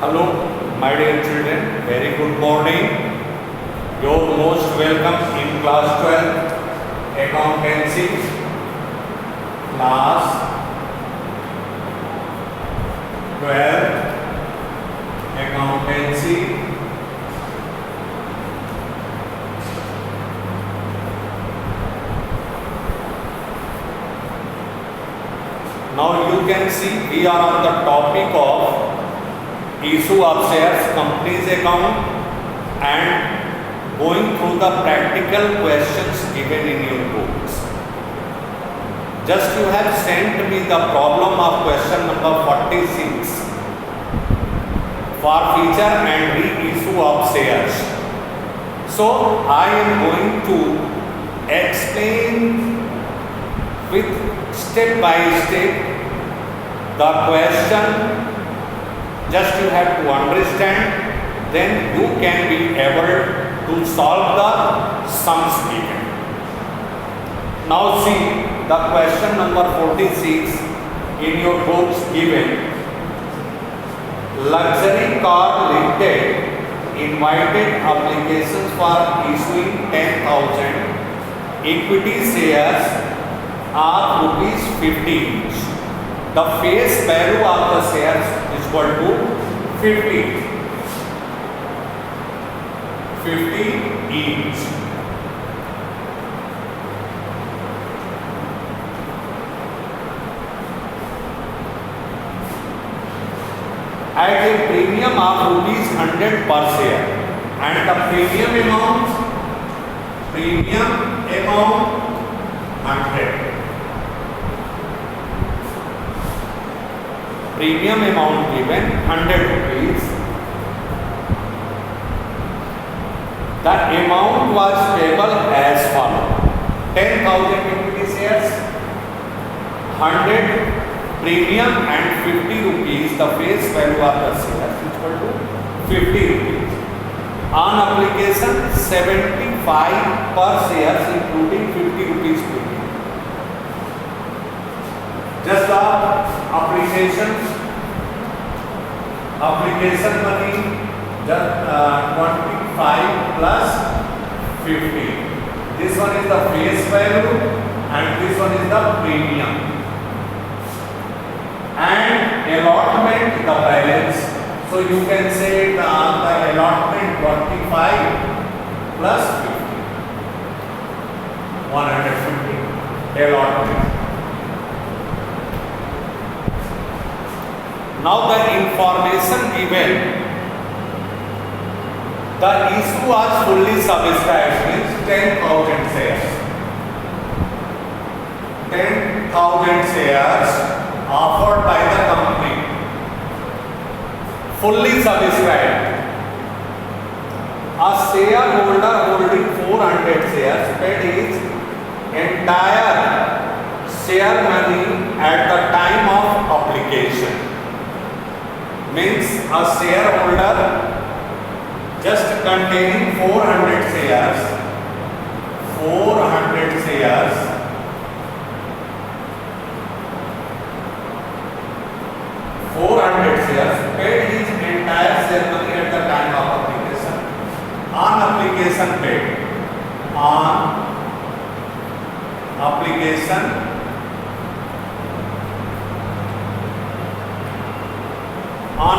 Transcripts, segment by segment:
Hello, my dear children. Very good morning. You're most welcome in class 12 accountancy. Class 12 accountancy. Now you can see we are on the topic of issue of shares, company's account, and going through the practical questions given in your books. Just you have sent me the problem of question number 46 for feature and reissue of shares. So I am going to explain with step by step the question. Just you have to understand, then you can be able to solve the sums given. Now see the question number 46 in your books given. Luxury Car Limited invited applications for issuing 10,000 equity shares are ₹50 each. The face value of the shares is equal to 50 each. At a premium of ₹100 per share, and the premium amount 100. Premium amount given 100 rupees. The amount was payable as follows: 10,000 equity shares, 100 premium, and 50 rupees. The face value of the shares is equal to 50 rupees. On application, 75 per shares, including 50 rupees premium. Just the application money, just 25 plus 50. This one is the face value and this one is the premium. And allotment, the balance. So you can say the allotment 25 plus 50. 150 allotment. Now the information given, the issue was fully subscribed, means 10,000 shares. 10,000 shares offered by the company, fully subscribed. A shareholder holding 400 shares paid his entire share money at the time of application. Means a shareholder just containing 400 shares paid his entire share money at the time of application. On application paid. On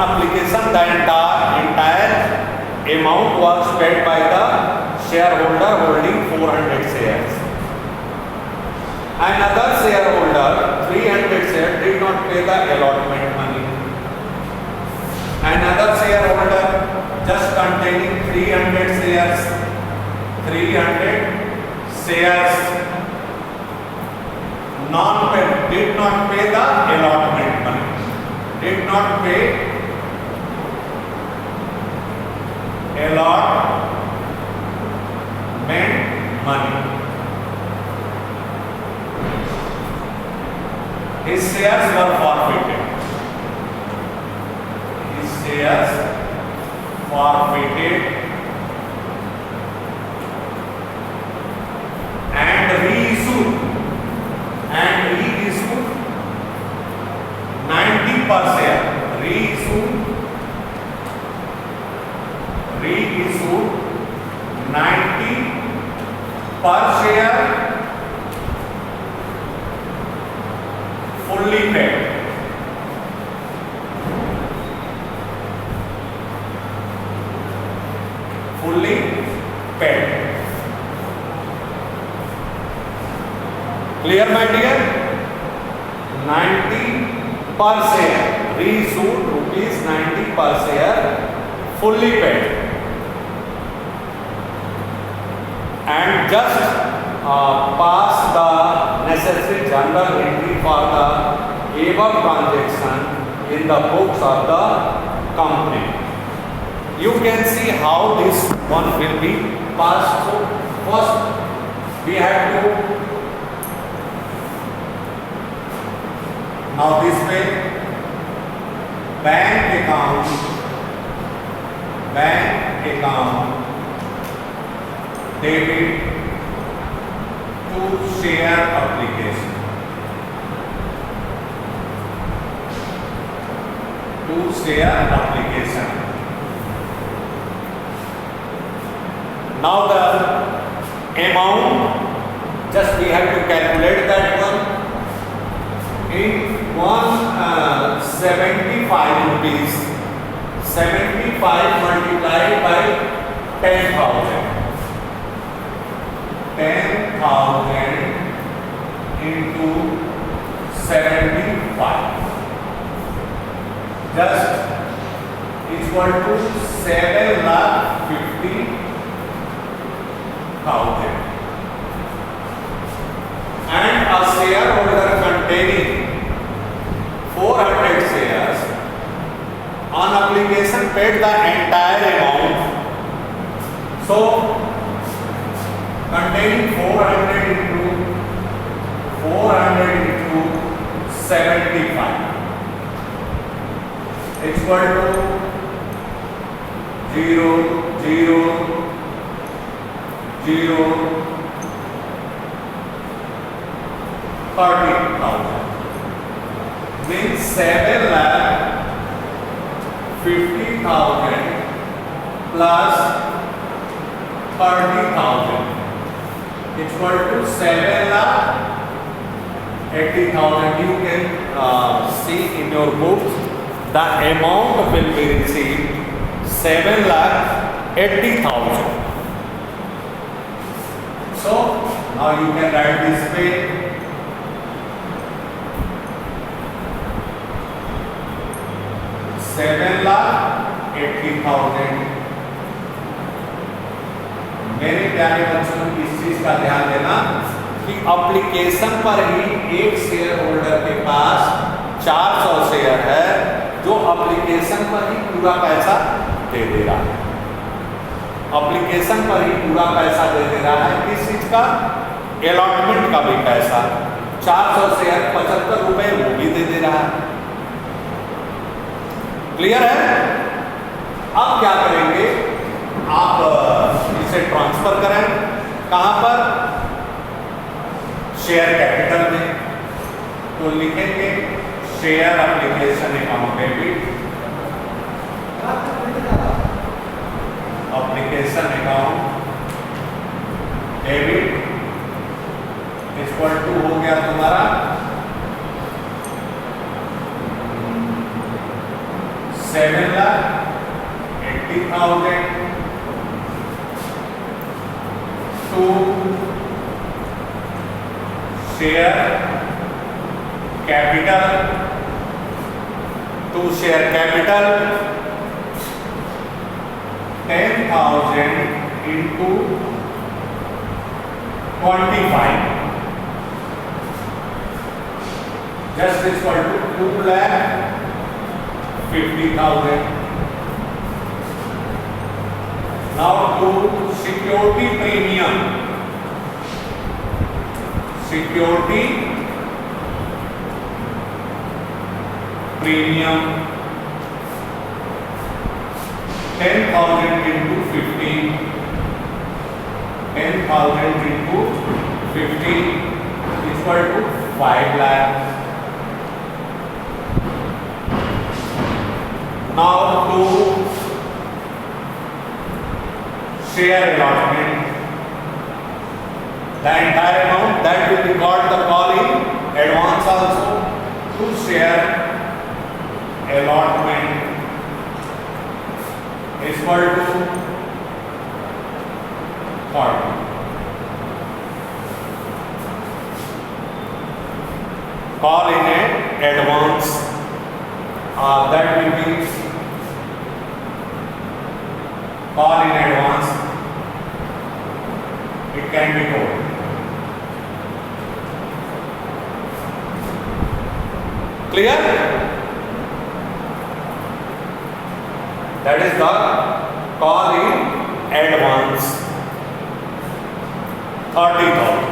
application the entire amount was paid by the shareholder holding 400 shares. Another shareholder 300 shares did not pay the allotment money. Another shareholder just containing 300 shares non-paid, did not pay the allotment money. Did not pay allotment money. His shares were forfeited. And reissued 90 per share. Reissue fully paid. Clear, my dear? 90 per share, reissued rupees 90 per share, fully paid. And just pass the necessary journal entry for the above transaction in the books of the company. You can see how this one will be passed through. First, we have to now this way bank account debit to share application. Now the amount, just we have to calculate that one. In 175 rupees, 75 multiplied by 10,000. 10,000 into 75 just equal to 7,50,000. And a shareholder containing 400 shares on application paid the entire amount. So containing 400 into 75 equal to 0, 0, 0, 30,000 means 7,50,000 plus 30,000 equal to 7,80,000. You can see in your books the amount will be received 7,80,000. So now you can write this way. $7,80,000. मेरे प्यारे बच्चों इस चीज का ध्यान देना कि application पर ही एक शेयर होल्डर के पास 400 शेयर है जो एप्लीकेशन पर ही पूरा पैसा दे दे रहा है। एप्लीकेशन पर ही पूरा पैसा दे दे रहा है। किस चीज का? अलॉटमेंट का भी पैसा। 400 शेयर 75 रुपए वो भी दे दे रहा है। क्लियर है? अब क्या करेंगे, आप इसे ट्रांसफर करें कहां पर? शेयर कैपिटल में। तो लिखेंगे share application account debit, application account debit equal to हो गया तुम्हारा 7,80,000 to share capital 10,000 into 25 just equal to 2,50,000. Now to security premium. Security premium 10,000 into 15. 10,000 into 15 equal to 5 lakh. Now to share allotment, the entire amount that will be got the call in advance also. To share allotment is equal to can be told. Clear? That is the call in advance. 30,000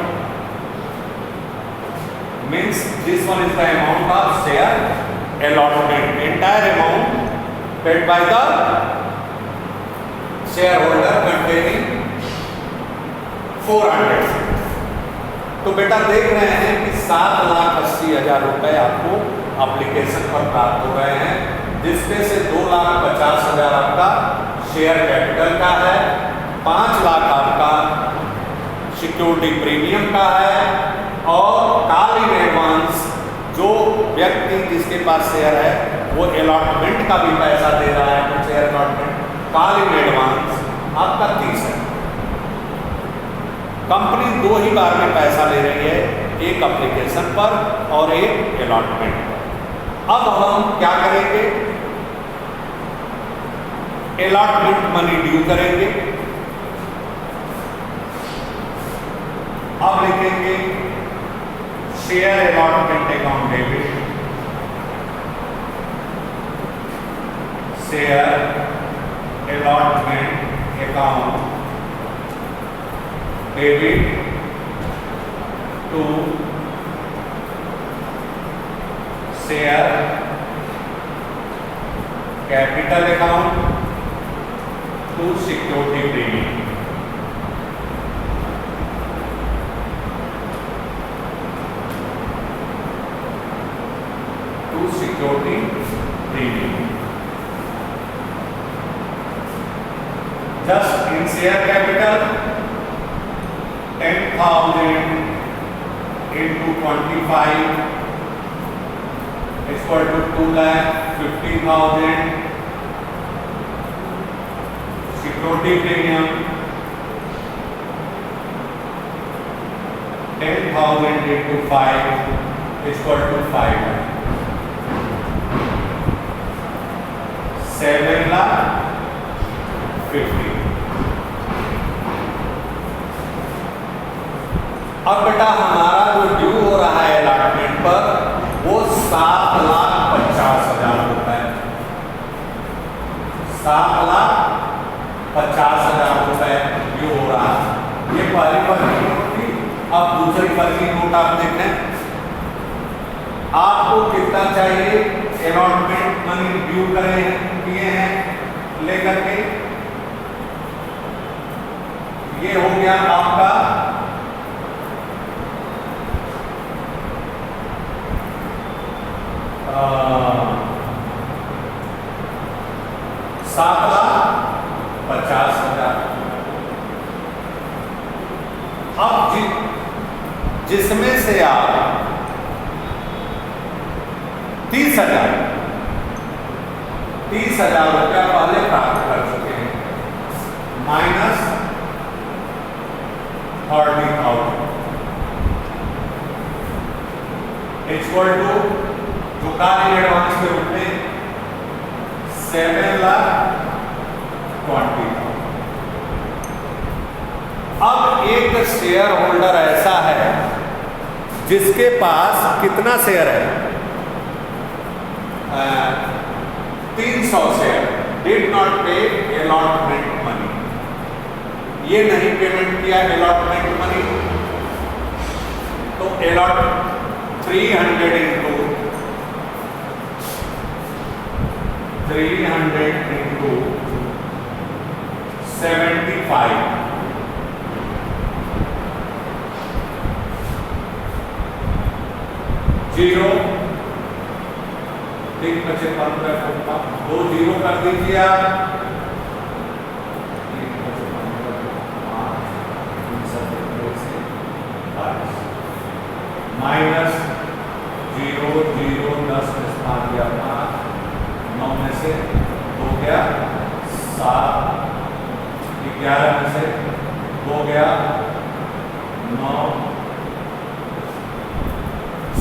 means this one is the amount of share allotment, entire amount paid by the shareholder containing 400 shares. तो बेटा देख रहे हैं कि 7,80,000 रुपए आपको application पर प्राप्त हो गए हैं, जिसमें से 2,50,000 आपका शेयर कैपिटल का है, 5 लाख आपका सिक्योरिटी प्रीमियम का है, और कॉल इन एडवांस जो व्यक्ति जिसके पास शेयर है वो अलॉटमेंट का भी पैसा दे रहा है, share allotment, call in advance आपका 30 है। कंपनी 2 ही बार में पैसा ले रही है, एक एप्लीकेशन पर और एक अलॉटमेंट पर। अब हम क्या करेंगे, अलॉटमेंट मनी ड्यू करेंगे। अब लिखेंगे share allotment account debit, share allotment account debit to share capital account to security premium. Security premium. Just in share capital, 10,000 into 25 is equal to 2,50,000. Security premium 10,000 into 5 is equal to 5 lakh. 7,50,000। अब बेटा हमारा जो due हो रहा है allotment पर वो 7,50,000 रुपए, 7,50,000 रुपए ड्यू हो रहा है। ये पहली फर्जी नोट थी। अब दूसरी फर्जी नोट आप देखें, आपको कितना चाहिए, अलॉटमेंट मनी ड्यू किए हैं लेकर के, ये हो गया आपका 7,50,000। अब जिसमें से आप 30,000 रुपया पहले प्राप्त कर चुके हैं, माइनस 30,000 इक्वल टू जो कार्य एडवांस के रूप में 7,20,000। अब एक शेयर होल्डर ऐसा है जिसके पास कितना शेयर है, 300 शेयर, डिड नॉट पे अलॉटमेंट मनी, ये नहीं पेमेंट किया अलॉटमेंट मनी, तो अलॉट 300 into 75 जीरो, 3 बचे 15, 2 जीरो कर दीजिए आप, माइनस 0 0 10 में 5 गया 5, 9 में से 2 गया 7, 11 में से 2 गया 9,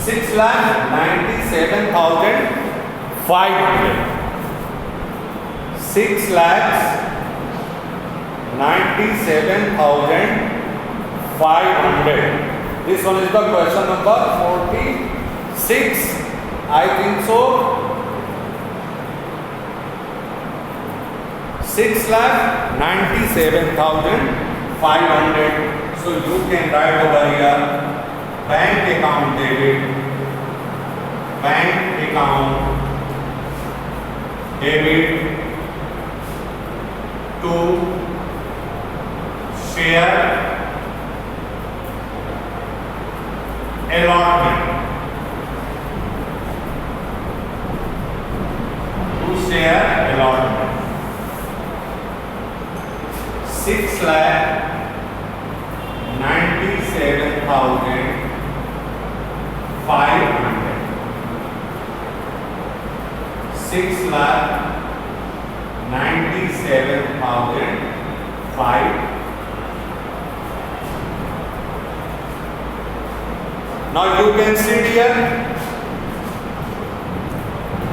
6,97,500, 6,97,500 500. This one is the question number 46. I think so. 6,97,500. So you can write over here bank account debit, bank account debit to share allotment, to share allotment. 6,97,500. 6,97,500. Now you can see here,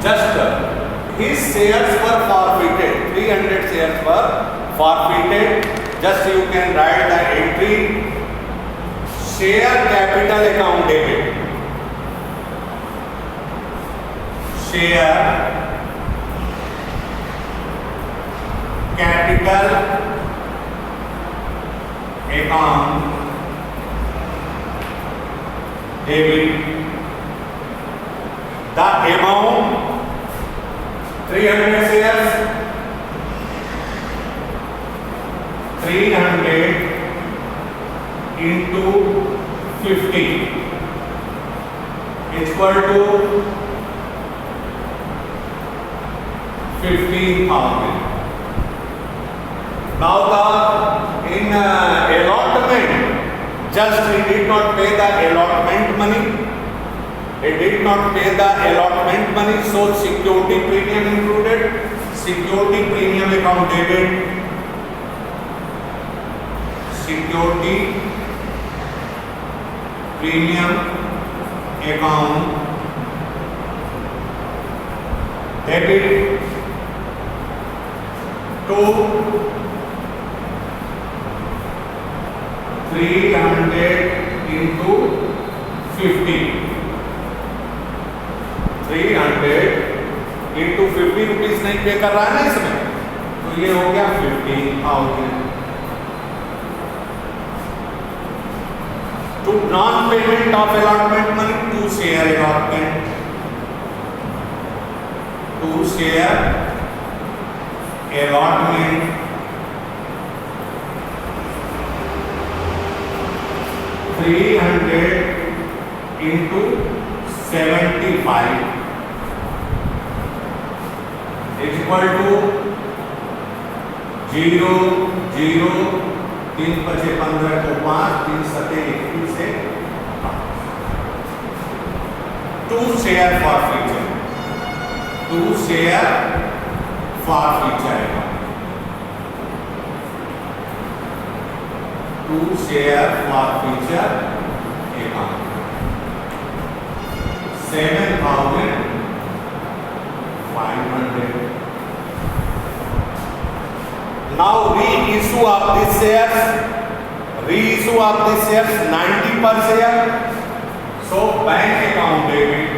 just his shares were forfeited. 300 shares were forfeited. Just you can write the entry share capital account debit. Share capital account debit. The amount 300 shares, 300 into 50 is equal to 15,000. Now in allotment, just he did not pay the allotment money. He did not pay the allotment money, so security premium included. Security premium account debit. Security premium account debit to 300 into 50. 300 into 50 rupees नहीं पे कर रहा है ना इसमें, तो ये हो गया 15,000. To non-payment of allotment money, to share allotment, to share allotment, 300 into 75 is equal to 0, 0, 3 पचे 15 को 5, 3 सते 21 से 2 share for future. 2 share for future. 2 share for future account. 7,500. Now reissue of these shares. Reissue of these shares 90 per share. So bank account debit.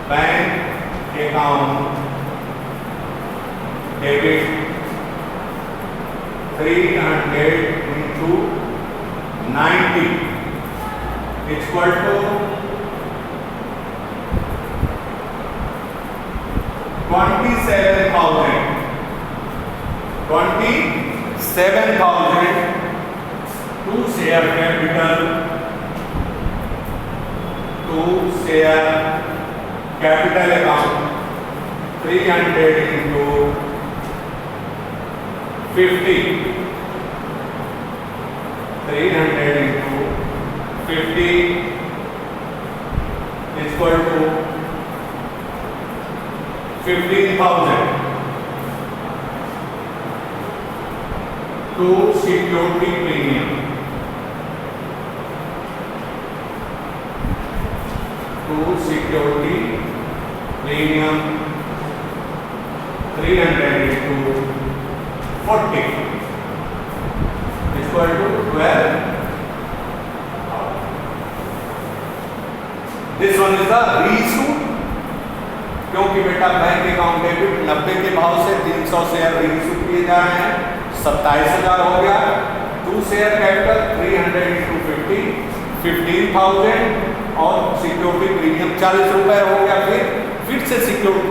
Bank account debit 300 into 90 is equal to 27,000. 27,000 to share capital, to share capital account 300 into 50. 300 into 50 is equal to 15,000. To security premium. To security premium 300 into 40 is equal equal to 12। This one is the reissue, क्योंकि बेटा bank account debit 90 के भाव से 300 share reissue किए जा रहे हैं, 27,000 हो गया। 2 शेयर कैपिटल 300 इंटू 50, 15,000 और सिक्योरिटी प्रीमियम 40 रुपए हो गया। फिर से सिक्योरिटी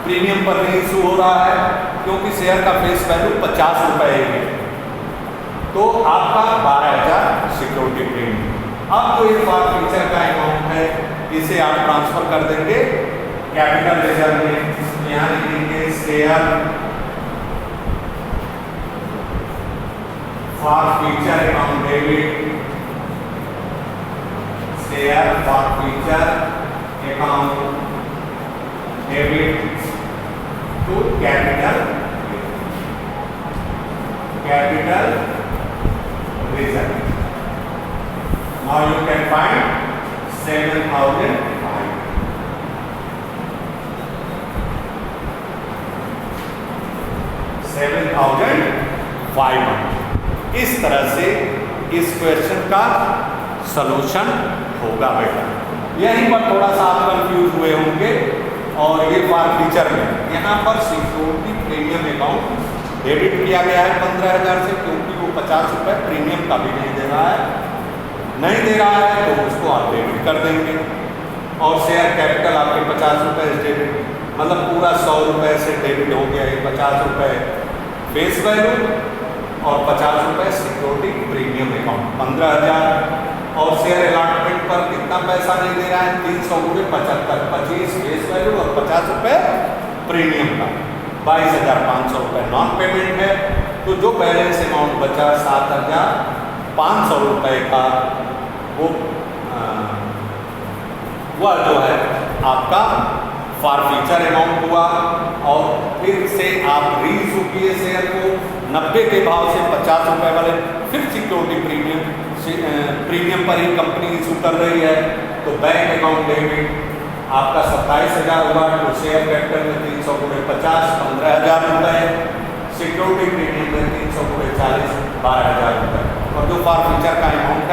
प्रीमियम पर रीइशू हो रहा है, क्योंकि शेयर का फेस वैल्यू 50 रुपए है, तो आपका 12,000 सिक्योरिटी प्रीमियम। अब जो ये फॉर फ्यूचर का अमाउंट है, इसे आप ट्रांसफर कर देंगे कैपिटल रिजर्व में। यहाँ लिखेंगे share forfeiture account debit, share forfeiture account debit to capital reserve. Now you can find 7,005. 7,500। इस तरह से इस क्वेश्चन का सलूशन होगा बेटा। यहीं पर थोड़ा सा आप कंफ्यूज हुए होंगे। और ये फॉर फ्यूचर में यहाँ पर सिक्योरिटी प्रीमियम अकाउंट डेबिट किया गया है 15,000 से, क्योंकि वो 50 रुपये प्रीमियम का भी नहीं दे रहा है, तो उसको आप डेबिट कर देंगे। और शेयर कैपिटल आपके 50 रुपये डेबिट, मतलब पूरा 100 रुपये से डेबिट हो गया। ये 50 रुपये फेस वैल्यू और 50 रुपये सिक्योरिटी प्रीमियम अकाउंट 15,000। और शेयर अलॉटमेंट पर कितना पैसा नहीं दे रहा है, 300 गुणे 75, 25 फेस वैल्यू और 50 रुपये प्रीमियम का, 22,500 रुपये नॉन पेमेंट है। तो जो बैलेंस अमाउंट बचा 7,500 रुपये का, वह जो है आपका फॉर फ्यूचर अमाउंट हुआ। और फिर से आप रीइशू किए शेयर को 90 के भाव से 50 रुपये वाले, फिर सिक्योरिटी प्रीमियम पर ही कंपनी इशू कर रही है, तो बैंक अकाउंट डेबिट आपका 27,000 हुआ। तो शेयर कैपिटल में 300 गुणे 50, 15,000 रुपये, सिक्योरिटी प्रीमियम में 300 गुणे 40, 12,000 रुपये। और जो फॉर फ्यूचर का अमाउंट है